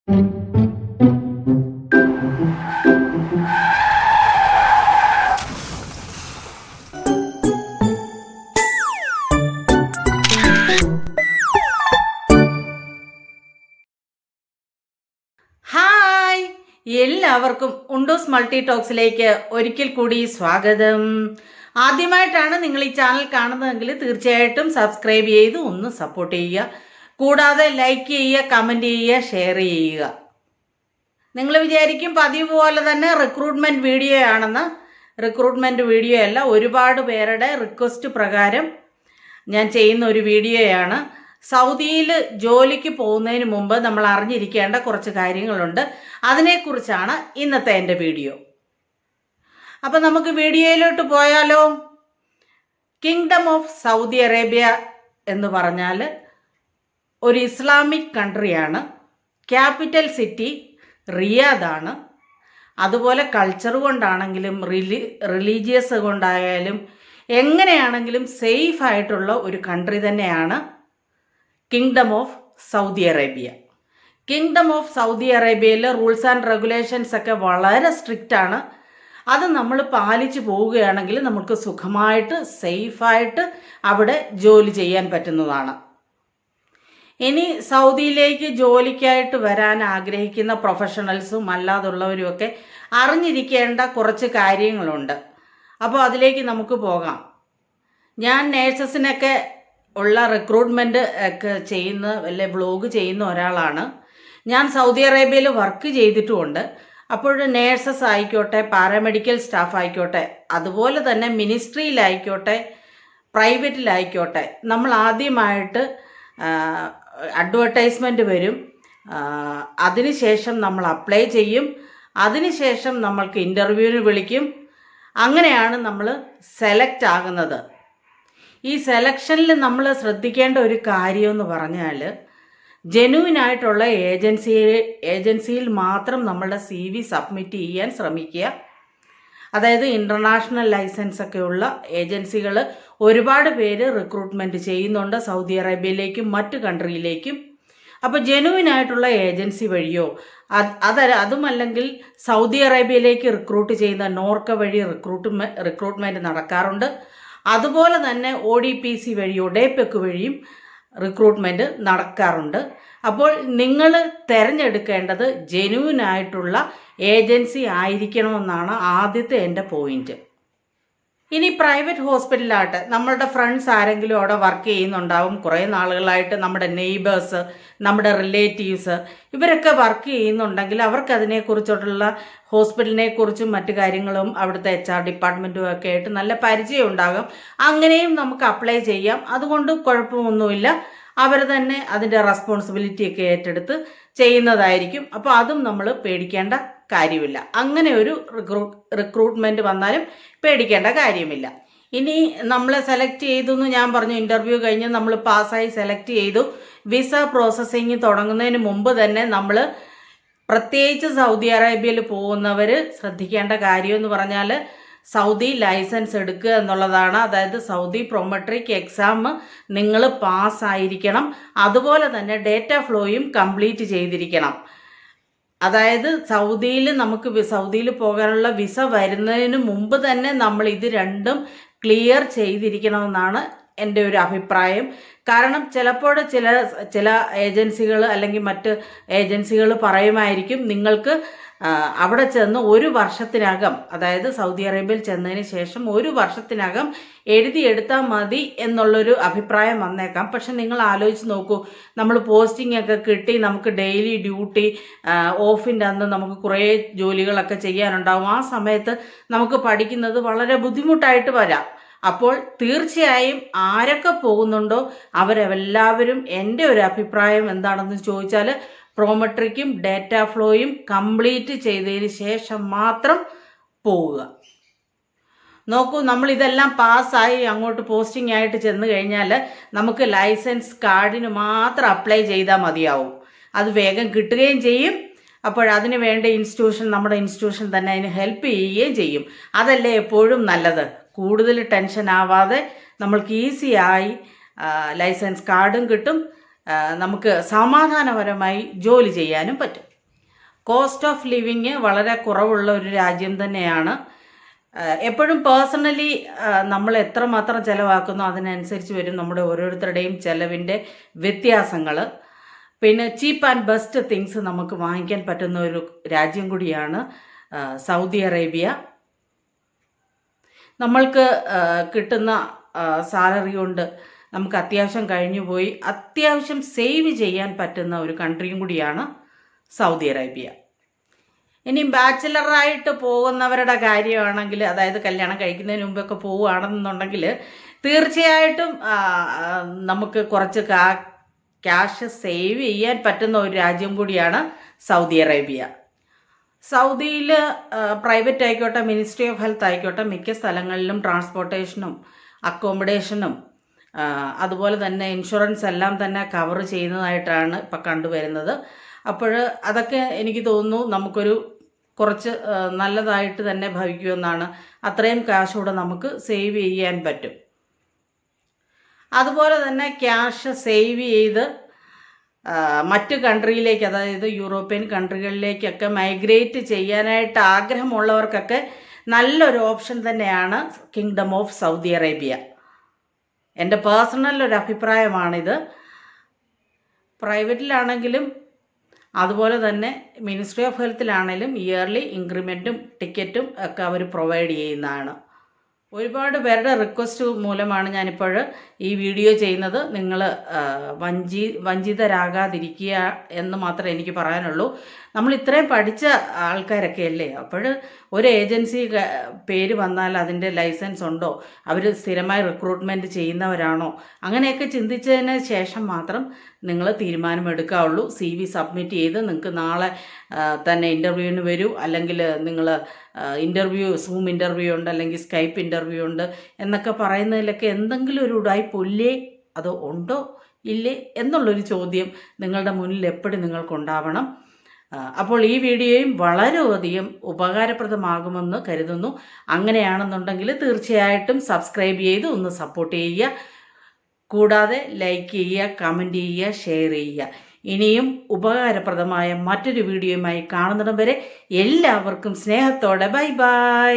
Hi, എല്ലാവർക്കും ഉണ്ടൂസ് multi ടോക്സിലേക്ക് ഒരിക്കൽ കൂടി സ്വാഗതം. ആദ്യമായിട്ടാണ് നിങ്ങൾ ഈ ചാനൽ കാണുന്നതെങ്കിൽ തീർച്ചയായിട്ടും സബ്സ്ക്രൈബ് ചെയ്ത് ഒന്ന് സപ്പോർട്ട് ചെയ്യുക. കൂടാതെ ലൈക്ക് ചെയ്യുക, കമൻറ്റ് ചെയ്യുക, ഷെയർ ചെയ്യുക. നിങ്ങൾ വിചാരിക്കും പതിവ് പോലെ തന്നെ റിക്രൂട്ട്മെൻറ്റ് വീഡിയോ ആണെന്ന്. റിക്രൂട്ട്മെൻറ്റ് വീഡിയോ അല്ല, ഒരുപാട് പേരുടെ റിക്വസ്റ്റ് പ്രകാരം ഞാൻ ചെയ്യുന്ന ഒരു വീഡിയോയാണ്. സൗദിയിൽ ജോലിക്ക് പോകുന്നതിന് മുമ്പ് നമ്മൾ അറിഞ്ഞിരിക്കേണ്ട കുറച്ച് കാര്യങ്ങളുണ്ട്. അതിനെക്കുറിച്ചാണ് ഇന്നത്തെ എൻ്റെ വീഡിയോ. അപ്പം നമുക്ക് വീഡിയോയിലോട്ട് പോയാലോ? കിങ്ഡം ഓഫ് സൗദി അറേബ്യ എന്ന് പറഞ്ഞാൽ ഒരു ഇസ്ലാമിക് കൺട്രിയാണ്. ക്യാപിറ്റൽ സിറ്റി റിയാദാണ്. അതുപോലെ കൾച്ചർ കൊണ്ടാണെങ്കിലും റിലീജിയസ് കൊണ്ടായാലും എങ്ങനെയാണെങ്കിലും സേഫ് ആയിട്ടുള്ള ഒരു കൺട്രി തന്നെയാണ് kingdom of Saudi Arabia. Kingdom of Saudi അറേബ്യയിൽ റൂൾസ് ആൻഡ് റെഗുലേഷൻസ് ഒക്കെ വളരെ സ്ട്രിക്റ്റ് ആണ്. അത് നമ്മൾ പാലിച്ചു പോവുകയാണെങ്കിൽ നമുക്ക് സുഖമായിട്ട് സേഫായിട്ട് അവിടെ ജോലി ചെയ്യാൻ പറ്റുന്നതാണ്. ഇനി സൗദിയിലേക്ക് ജോലിക്കായിട്ട് വരാൻ ആഗ്രഹിക്കുന്ന പ്രൊഫഷണൽസും അല്ലാതുള്ളവരും ഒക്കെ അറിഞ്ഞിരിക്കേണ്ട കുറച്ച് കാര്യങ്ങളുണ്ട്. അപ്പോൾ അതിലേക്ക് നമുക്ക് പോകാം. ഞാൻ നേഴ്സസിനൊക്കെ ഉള്ള റിക്രൂട്ട്മെൻറ്റ് ഒക്കെ ചെയ്യുന്ന വ്ലോഗ് ചെയ്യുന്ന ഒരാളാണ്. ഞാൻ സൗദി അറേബ്യയിൽ വർക്ക് ചെയ്തിട്ടുമുണ്ട്. അപ്പോൾ നേഴ്സസ് ആയിക്കോട്ടെ, പാരാമെഡിക്കൽ സ്റ്റാഫ് ആയിക്കോട്ടെ, അതുപോലെ തന്നെ മിനിസ്ട്രിയിലായിക്കോട്ടെ, പ്രൈവറ്റിലായിക്കോട്ടെ, നമ്മൾ ആദ്യമായിട്ട് അഡ്വർടൈസ്മെൻറ്റ് വരും. അതിനുശേഷം നമ്മൾ അപ്ലൈ ചെയ്യും. അതിനുശേഷം നമ്മൾക്ക് ഇൻ്റർവ്യൂവിന് വിളിക്കും. അങ്ങനെയാണ് നമ്മൾ സെലക്ട് ആകുന്നത്. ഈ സെലക്ഷനിൽ നമ്മൾ ശ്രദ്ധിക്കേണ്ട ഒരു കാര്യമെന്ന് പറഞ്ഞാൽ ജെന്യുവിനായിട്ടുള്ള ഏജൻസിയിൽ മാത്രം നമ്മളുടെ CV സബ്മിറ്റ് ചെയ്യാൻ ശ്രമിക്കുക. അതായത് ഇൻ്റർനാഷണൽ ലൈസൻസ് ഒക്കെയുള്ള ഏജൻസികൾ ഒരുപാട് പേര് റിക്രൂട്ട്മെൻറ്റ് ചെയ്യുന്നുണ്ട് സൗദി അറേബ്യയിലേക്കും മറ്റു കൺട്രിയിലേക്കും. അപ്പോൾ ജെന്യുവിനായിട്ടുള്ള ഏജൻസി വഴിയോ അതുമല്ലെങ്കിൽ സൗദി അറേബ്യയിലേക്ക് റിക്രൂട്ട് ചെയ്യുന്ന നോർക്ക വഴി റിക്രൂട്ട്മെൻറ്റ് നടക്കാറുണ്ട്. അതുപോലെ തന്നെ ODPC വഴിയോ ഡേപെക്ക് വഴിയും റിക്രൂട്ട്മെൻറ്റ് നടക്കാറുണ്ട്. അപ്പോൾ നിങ്ങൾ തിരഞ്ഞെടുക്കേണ്ടത് ജെന്യുവിനായിട്ടുള്ള ഏജൻസി ആയിരിക്കണമെന്നാണ് ആദ്യത്തെ എൻ്റെ പോയിന്റ്. ഇനി പ്രൈവറ്റ് ഹോസ്പിറ്റലായിട്ട് നമ്മളുടെ ഫ്രണ്ട്സ് ആരെങ്കിലും അവിടെ വർക്ക് ചെയ്യുന്നുണ്ടാവും. കുറേ നാളുകളായിട്ട് നമ്മുടെ നെയ്ബേഴ്സ്, നമ്മുടെ റിലേറ്റീവ്സ് ഇവരൊക്കെ വർക്ക് ചെയ്യുന്നുണ്ടെങ്കിൽ അവർക്ക് അതിനെക്കുറിച്ചിട്ടുള്ള ഹോസ്പിറ്റലിനെ കുറിച്ചും മറ്റു കാര്യങ്ങളും അവിടുത്തെ HR ഡിപ്പാർട്ട്മെൻറ്റും ഒക്കെ ആയിട്ട് നല്ല പരിചയം ഉണ്ടാകും. അങ്ങനെയും നമുക്ക് അപ്ലൈ ചെയ്യാം. അതുകൊണ്ട് കുഴപ്പമൊന്നുമില്ല. അവർ തന്നെ അതിൻ്റെ റെസ്പോൺസിബിലിറ്റി ഒക്കെ ഏറ്റെടുത്ത് ചെയ്യുന്നതായിരിക്കും. അപ്പോൾ അതും നമ്മൾ പേടിക്കേണ്ട കാര്യമില്ല. അങ്ങനെ ഒരു റിക്രൂട്ട്മെൻറ്റ് വന്നാലും പേടിക്കേണ്ട കാര്യമില്ല. ഇനി നമ്മളെ സെലക്ട് ചെയ്തു എന്ന് ഞാൻ പറഞ്ഞു. ഇൻ്റർവ്യൂ കഴിഞ്ഞ് നമ്മൾ പാസ്സായി സെലക്ട് ചെയ്തു. വിസ പ്രോസസ്സിങ് തുടങ്ങുന്നതിന് മുമ്പ് തന്നെ നമ്മൾ പ്രത്യേകിച്ച് സൗദി അറേബ്യയിൽ പോകുന്നവർ ശ്രദ്ധിക്കേണ്ട കാര്യം എന്ന് പറഞ്ഞാൽ സൗദി ലൈസൻസ് എടുക്കുക എന്നുള്ളതാണ്. അതായത് സൗദി പ്രൊമട്രിക് എക്സാം നിങ്ങൾ പാസ്സായിരിക്കണം. അതുപോലെ തന്നെ ഡേറ്റ ഫ്ലോയും കംപ്ലീറ്റ് ചെയ്തിരിക്കണം. അതായത് സൗദിയിൽ പോകാനുള്ള വിസ വരുന്നതിന് മുമ്പ് തന്നെ നമ്മൾ ഇത് രണ്ടും ക്ലിയർ ചെയ്തിരിക്കണമെന്നാണ് എൻ്റെ ഒരു അഭിപ്രായം. കാരണം ചിലപ്പോൾ ചില ഏജൻസികൾ അല്ലെങ്കിൽ മറ്റ് ഏജൻസികൾ പറയുമായിരിക്കും നിങ്ങൾക്ക് അവിടെ ചെന്ന് 1 വർഷത്തിനകം, അതായത് സൗദി അറേബ്യയിൽ ചെന്നതിന് ശേഷം 1 വർഷത്തിനകം എഴുതിയെടുത്താൽ മതി എന്നുള്ളൊരു അഭിപ്രായം വന്നേക്കാം. പക്ഷെ നിങ്ങൾ ആലോചിച്ച് നോക്കൂ, നമ്മൾ പോസ്റ്റിംഗ് ഒക്കെ കിട്ടി, നമുക്ക് ഡെയിലി ഡ്യൂട്ടി, ഓഫിൻ്റെ അന്ന് നമുക്ക് കുറേ ജോലികളൊക്കെ ചെയ്യാനുണ്ടാകും. ആ സമയത്ത് നമുക്ക് പഠിക്കുന്നത് വളരെ ബുദ്ധിമുട്ടായിട്ട് വരാം. അപ്പോൾ തീർച്ചയായും ആരൊക്കെ പോകുന്നുണ്ടോ അവരെല്ലാവരും, എൻ്റെ ഒരു അഭിപ്രായം എന്താണെന്ന് ചോദിച്ചാൽ, പ്രോമെട്രിക്കും ഡേറ്റ ഫ്ലോയും കംപ്ലീറ്റ് ചെയ്തതിന് ശേഷം മാത്രം പോവുക. നോക്കൂ, നമ്മളിതെല്ലാം പാസ്സായി അങ്ങോട്ട് പോസ്റ്റിംഗ് ആയിട്ട് ചെന്ന് കഴിഞ്ഞാൽ നമുക്ക് ലൈസൻസ് കാർഡിന് മാത്രം അപ്ലൈ ചെയ്താൽ മതിയാവും. അത് വേഗം കിട്ടുകയും ചെയ്യും. അപ്പോഴതിന് വേണ്ട നമ്മുടെ ഇൻസ്റ്റിറ്റ്യൂഷൻ തന്നെ അതിന് ഹെൽപ്പ് ചെയ്യുകയും ചെയ്യും. അതല്ലേ എപ്പോഴും നല്ലത്. കൂടുതൽ ടെൻഷൻ ആവാതെ നമ്മൾക്ക് ഈസിയായി ലൈസൻസ് കാർഡും കിട്ടും. നമുക്ക് സമാധാനപരമായി ജോലി ചെയ്യാനും പറ്റും. കോസ്റ്റ് ഓഫ് ലിവിങ് വളരെ കുറവുള്ള ഒരു രാജ്യം തന്നെയാണ്. എപ്പോഴും പേഴ്സണലി നമ്മൾ എത്രമാത്രം ചിലവാക്കുന്നോ അതിനനുസരിച്ച് വരും നമ്മുടെ ഓരോരുത്തരുടെയും ചിലവിൻ്റെ വ്യത്യാസങ്ങൾ. പിന്നെ ചീപ്പ് ആൻഡ് ബെസ്റ്റ് തിങ്സ് നമുക്ക് വാങ്ങിക്കാൻ പറ്റുന്ന ഒരു രാജ്യം കൂടിയാണ് സൗദി അറേബ്യ. നമ്മൾക്ക് കിട്ടുന്ന സാലറി കൊണ്ട് നമുക്ക് അത്യാവശ്യം കഴിഞ്ഞു പോയി അത്യാവശ്യം സേവ് ചെയ്യാൻ പറ്റുന്ന ഒരു കൺട്രിയും കൂടിയാണ് സൗദി അറേബ്യ. ഇനി ബാച്ചിലറായിട്ട് പോകുന്നവരുടെ കാര്യമാണെങ്കിൽ, അതായത് കല്യാണം കഴിക്കുന്നതിന് മുമ്പൊക്കെ പോവുകയാണെന്നുണ്ടെങ്കിൽ തീർച്ചയായിട്ടും നമുക്ക് കുറച്ച് ക്യാഷ് സേവ് ചെയ്യാൻ പറ്റുന്ന ഒരു രാജ്യം കൂടിയാണ് സൗദി അറേബ്യ. സൗദിയിൽ പ്രൈവറ്റ് ആയിക്കോട്ടെ, മിനിസ്ട്രി ഓഫ് ഹെൽത്ത് ആയിക്കോട്ടെ, മിക്ക സ്ഥലങ്ങളിലും ട്രാൻസ്പോർട്ടേഷനും അക്കോമഡേഷനും അതുപോലെ തന്നെ ഇൻഷുറൻസ് എല്ലാം തന്നെ കവർ ചെയ്യുന്നതായിട്ടാണ് ഇപ്പം കണ്ടുവരുന്നത്. അപ്പോൾ അതൊക്കെ എനിക്ക് തോന്നുന്നു നമുക്കൊരു കുറച്ച് നല്ലതായിട്ട് തന്നെ ഭവിക്കുമെന്നാണ്. അത്രയും കാശൂടെ നമുക്ക് സേവ് ചെയ്യാൻ പറ്റും. അതുപോലെ തന്നെ ക്യാഷ് സേവ് ചെയ്ത് മറ്റ് കൺട്രിയിലേക്ക്, അതായത് യൂറോപ്യൻ കൺട്രികളിലേക്കൊക്കെ മൈഗ്രേറ്റ് ചെയ്യാനായിട്ട് ആഗ്രഹമുള്ളവർക്കൊക്കെ നല്ലൊരു ഓപ്ഷൻ തന്നെയാണ് കിങ്ഡം ഓഫ് സൗദി അറേബ്യ. എൻ്റെ പേഴ്സണൽ ഒരു അഭിപ്രായമാണിത്. പ്രൈവറ്റിലാണെങ്കിലും അതുപോലെ തന്നെ മിനിസ്ട്രി ഓഫ് ഹെൽത്തിലാണെങ്കിലും ഇയർലി ഇൻക്രിമെൻറ്റും ടിക്കറ്റും ഒക്കെ അവർ പ്രൊവൈഡ് ചെയ്യുന്നതാണ്. ഒരുപാട് പേരുടെ റിക്വസ്റ്റ് മൂലമാണ് ഞാനിപ്പോൾ ഈ വീഡിയോ ചെയ്യുന്നത്. നിങ്ങൾ വഞ്ചിതരാകാതിരിക്കുക എന്ന് മാത്രമേ എനിക്ക് പറയാനുള്ളൂ. നമ്മൾ ഇത്രയും പഠിച്ച ആൾക്കാരൊക്കെ അല്ലേ, അപ്പോൾ ഒരു ഏജൻസി പേര് വന്നാൽ അതിൻ്റെ ലൈസൻസ് ഉണ്ടോ, അവർ സ്ഥിരമായി റിക്രൂട്ട്മെൻറ്റ് ചെയ്യുന്നവരാണോ, അങ്ങനെയൊക്കെ ചിന്തിച്ചതിന് ശേഷം മാത്രം നിങ്ങൾ തീരുമാനമെടുക്കാവുള്ളൂ. CV സബ്മിറ്റ് ചെയ്ത് നിങ്ങൾക്ക് നാളെ തന്നെ ഇൻ്റർവ്യൂവിന് വരൂ, അല്ലെങ്കിൽ നിങ്ങൾ സൂം ഇൻ്റർവ്യൂ ഉണ്ട്, അല്ലെങ്കിൽ സ്കൈപ്പ് ഇൻ്റർവ്യൂ ഉണ്ട് എന്നൊക്കെ പറയുന്നതിലൊക്കെ എന്തെങ്കിലും ഒരു ഉടായ്പൊല്ലേ അതോ ഉണ്ടോ ഇല്ലേ എന്നുള്ളൊരു ചോദ്യം നിങ്ങളുടെ മുന്നിൽ എപ്പോഴും നിങ്ങൾക്കുണ്ടാവണം. അപ്പോൾ ഈ വീഡിയോയും വളരെയധികം ഉപകാരപ്രദമാകുമെന്ന് കരുതുന്നു. അങ്ങനെയാണെന്നുണ്ടെങ്കിൽ തീർച്ചയായിട്ടും സബ്സ്ക്രൈബ് ചെയ്ത് ഒന്ന് സപ്പോർട്ട് ചെയ്യുക. കൂടാതെ ലൈക്ക് ചെയ്യുക, കമൻറ്റ് ചെയ്യുക, ഷെയർ ചെയ്യുക. ഇനിയും ഉപകാരപ്രദമായ മറ്റൊരു വീഡിയോയുമായി കാണുന്നിടം വരെ എല്ലാവർക്കും സ്നേഹത്തോടെ ബൈ ബൈ.